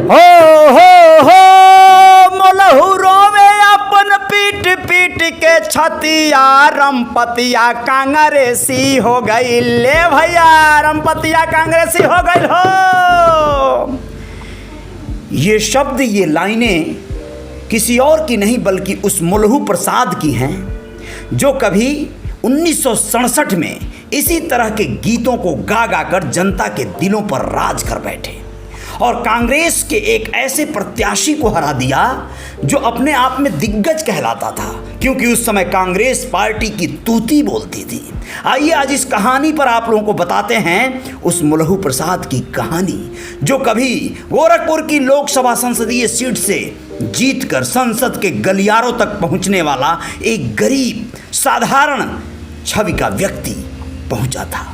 हो मोलहू रोवे अपन पीट पीट के छतिया, रमपतिया कांग्रेसी हो गई। ले भैया रमपतिया कांग्रेसी हो गई हो। ये शब्द ये लाइनें किसी और की नहीं बल्कि उस मोलहू प्रसाद की हैं जो कभी 1967 में इसी तरह के गीतों को गा गा कर जनता के दिलों पर राज कर बैठे और कांग्रेस के एक ऐसे प्रत्याशी को हरा दिया जो अपने आप में दिग्गज कहलाता था, क्योंकि उस समय कांग्रेस पार्टी की तूती बोलती थी। आइए आज इस कहानी पर आप लोगों को बताते हैं उस मोलहू प्रसाद की कहानी, जो कभी गोरखपुर की लोकसभा संसदीय सीट से जीतकर संसद के गलियारों तक पहुंचने वाला एक गरीब साधारण छवि का व्यक्ति पहुंचा था।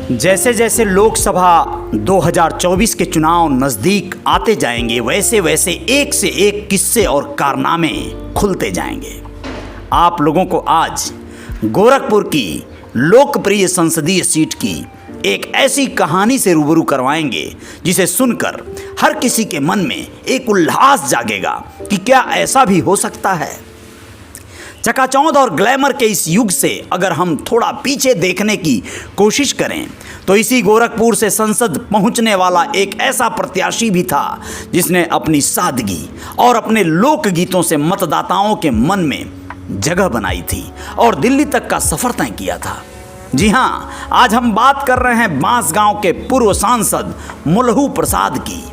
जैसे जैसे लोकसभा 2024 के चुनाव नज़दीक आते जाएंगे, वैसे वैसे एक से एक किस्से और कारनामे खुलते जाएंगे। आप लोगों को आज गोरखपुर की लोकप्रिय संसदीय सीट की एक ऐसी कहानी से रूबरू करवाएंगे जिसे सुनकर हर किसी के मन में एक उल्लास जागेगा कि क्या ऐसा भी हो सकता है। चकाचौंध और ग्लैमर के इस युग से अगर हम थोड़ा पीछे देखने की कोशिश करें तो इसी गोरखपुर से संसद पहुंचने वाला एक ऐसा प्रत्याशी भी था जिसने अपनी सादगी और अपने लोकगीतों से मतदाताओं के मन में जगह बनाई थी और दिल्ली तक का सफर तय किया था। जी हाँ, आज हम बात कर रहे हैं बांसगांव के पूर्व सांसद मोलहू प्रसाद की।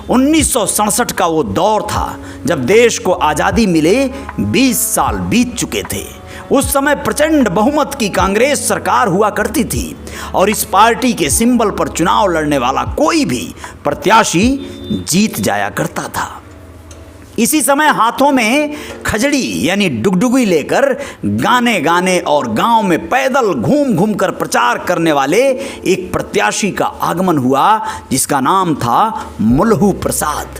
1967 का वो दौर था जब देश को आज़ादी मिले 20 साल बीत चुके थे। उस समय प्रचंड बहुमत की कांग्रेस सरकार हुआ करती थी और इस पार्टी के सिंबल पर चुनाव लड़ने वाला कोई भी प्रत्याशी जीत जाया करता था। इसी समय हाथों में खजड़ी यानी डुगडुगी लेकर गाने गाने और गांव में पैदल घूम घूम कर प्रचार करने वाले एक प्रत्याशी का आगमन हुआ जिसका नाम था मोलहू प्रसाद।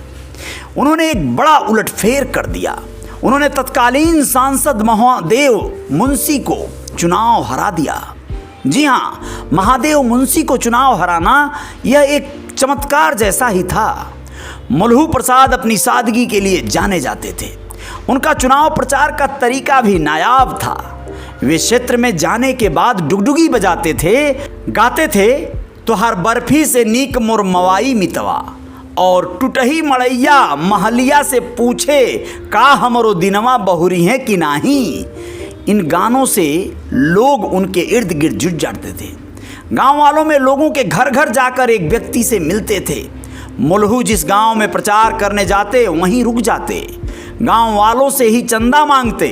उन्होंने एक बड़ा उलटफेर कर दिया। उन्होंने तत्कालीन सांसद महादेव मुंशी को चुनाव हरा दिया। जी हाँ, महादेव मुंशी को चुनाव हराना यह एक चमत्कार जैसा ही था। मोलहू प्रसाद अपनी सादगी के लिए जाने जाते थे। उनका चुनाव प्रचार का तरीका भी नायाब था। वे क्षेत्र में जाने के बाद डुगडुगी बजाते थे, गाते थे तो हर बर्फी से नीक मोर मवाई मितवा और टूटही मड़ैया महलिया से पूछे का हमरो दिनवा बहुरी है कि नहीं। इन गानों से लोग उनके इर्द गिर्द जुट जाते थे। गांव वालों में लोगों के घर घर जाकर एक व्यक्ति से मिलते थे। मोलहू जिस गांव में प्रचार करने जाते वहीं रुक जाते, गांव वालों से ही चंदा मांगते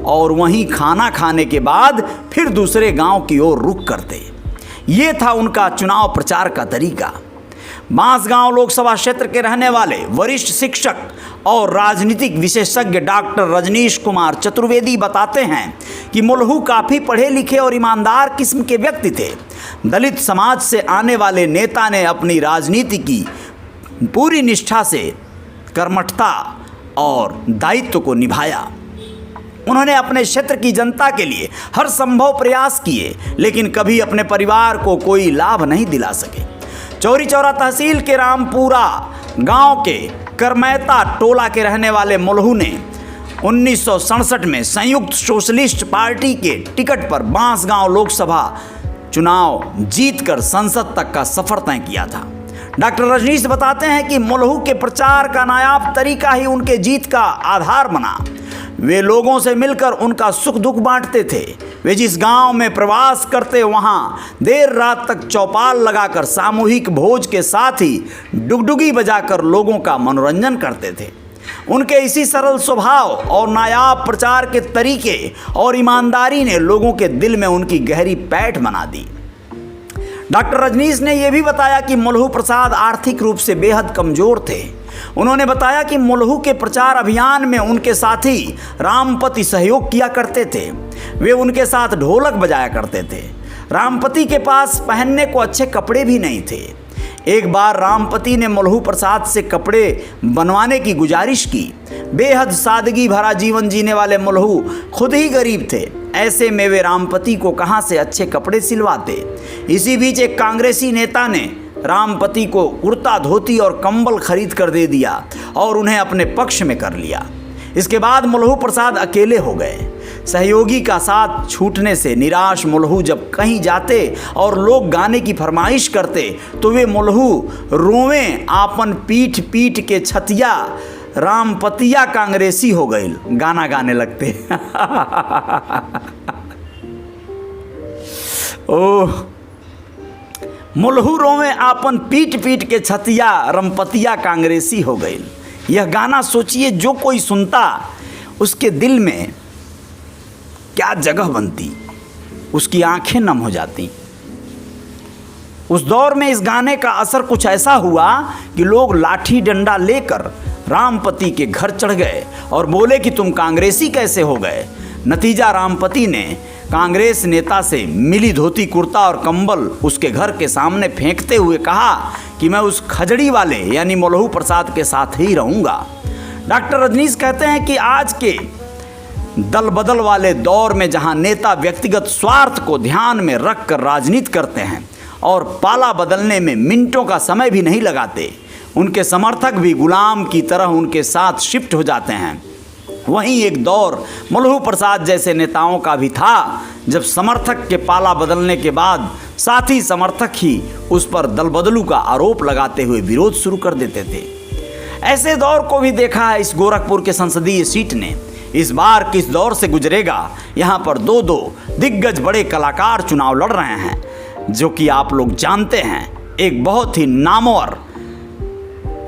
और वहीं खाना खाने के बाद फिर दूसरे गांव की ओर रुख करते। ये था उनका चुनाव प्रचार का तरीका। बांसगांव लोकसभा क्षेत्र के रहने वाले वरिष्ठ शिक्षक और राजनीतिक विशेषज्ञ डॉक्टर रजनीश कुमार चतुर्वेदी बताते हैं कि मोलहू काफ़ी पढ़े लिखे और ईमानदार किस्म के व्यक्ति थे। दलित समाज से आने वाले नेता ने अपनी राजनीति की पूरी निष्ठा से कर्मठता और दायित्व को निभाया। उन्होंने अपने क्षेत्र की जनता के लिए हर संभव प्रयास किए, लेकिन कभी अपने परिवार को कोई लाभ नहीं दिला सके। चौरी चौरा तहसील के रामपुरा गांव के करमैता टोला के रहने वाले मोलहू ने 1967 में संयुक्त सोशलिस्ट पार्टी के टिकट पर बांसगांव लोकसभा चुनाव जीतकर संसद तक का सफर तय किया था। डॉक्टर रजनीश बताते हैं कि मोलहू के प्रचार का नायाब तरीका ही उनके जीत का आधार बना। वे लोगों से मिलकर उनका सुख दुख बांटते थे। वे जिस गांव में प्रवास करते वहां देर रात तक चौपाल लगाकर सामूहिक भोज के साथ ही डुगडुगी बजाकर लोगों का मनोरंजन करते थे। उनके इसी सरल स्वभाव और नायाब प्रचार के तरीके और ईमानदारी ने लोगों के दिल में उनकी गहरी पैठ बना दी। डॉक्टर रजनीश ने यह भी बताया कि मोलहू प्रसाद आर्थिक रूप से बेहद कमजोर थे। उन्होंने बताया कि मोलहू के प्रचार अभियान में उनके साथी रामपति सहयोग किया करते थे। वे उनके साथ ढोलक बजाया करते थे। रामपति के पास पहनने को अच्छे कपड़े भी नहीं थे। एक बार रामपति ने मोलहू प्रसाद से कपड़े बनवाने की गुजारिश की। बेहद सादगी भरा जीवन जीने वाले मोलहू खुद ही गरीब थे। ऐसे में वे रामपति को कहां से अच्छे कपड़े सिलवाते। इसी बीच एक कांग्रेसी नेता ने रामपति को कुर्ता धोती और कंबल खरीद कर दे दिया और उन्हें अपने पक्ष में कर लिया। इसके बाद मुलहु प्रसाद अकेले हो गए। सहयोगी का साथ छूटने से निराश मुलहु जब कहीं जाते और लोग गाने की फरमाइश करते तो वे मुलहु रोवें आपन पीठ पीठ के छतिया, रामपतिया कांग्रेसी हो गई, गाना गाने लगते। ओह, मुलहु रोवें आपन पीठ पीठ के छतिया, रामपतिया कांग्रेसी हो गई। यह गाना सोचिए, जो कोई सुनता उसके दिल में क्या जगह बनती, उसकी आंखें नम हो जाती। उस दौर में इस गाने का असर कुछ ऐसा हुआ कि लोग लाठी डंडा लेकर रामपति के घर चढ़ गए और बोले कि तुम कांग्रेसी कैसे हो गए। नतीजा, रामपति ने कांग्रेस नेता से मिली धोती कुर्ता और कंबल उसके घर के सामने फेंकते हुए कहा कि मैं उस खजड़ी वाले यानी मुलहु प्रसाद के साथ ही रहूंगा। डॉक्टर रजनीश कहते हैं कि आज के दल बदल वाले दौर में जहां नेता व्यक्तिगत स्वार्थ को ध्यान में रखकर राजनीति करते हैं और पाला बदलने में मिनटों का समय भी नहीं लगाते, उनके समर्थक भी गुलाम की तरह उनके साथ शिफ्ट हो जाते हैं। वहीं एक दौर मुलहु प्रसाद जैसे नेताओं का भी था जब समर्थक के पाला बदलने के बाद साथी समर्थक ही उस पर दल बदलू का आरोप लगाते हुए विरोध शुरू कर देते थे। ऐसे दौर को भी देखा है इस गोरखपुर के संसदीय सीट ने। इस बार किस दौर से गुजरेगा, यहाँ पर दो दिग्गज बड़े कलाकार चुनाव लड़ रहे हैं, जो कि आप लोग जानते हैं। एक बहुत ही नामवर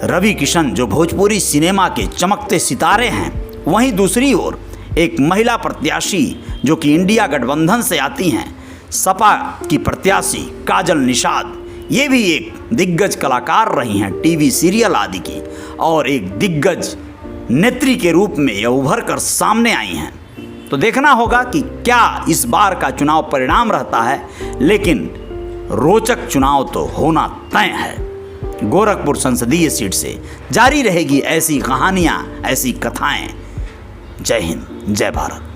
रवि किशन, जो भोजपुरी सिनेमा के चमकते सितारे हैं। वहीं दूसरी ओर एक महिला प्रत्याशी जो कि इंडिया गठबंधन से आती हैं, सपा की प्रत्याशी काजल निषाद। ये भी एक दिग्गज कलाकार रही हैं टीवी सीरियल आदि की, और एक दिग्गज नेत्री के रूप में यह उभर कर सामने आई हैं। तो देखना होगा कि क्या इस बार का चुनाव परिणाम रहता है, लेकिन रोचक चुनाव तो होना तय है। गोरखपुर संसदीय सीट से जारी रहेगी ऐसी कहानियां, ऐसी कथाएं। जय हिंद, जय भारत।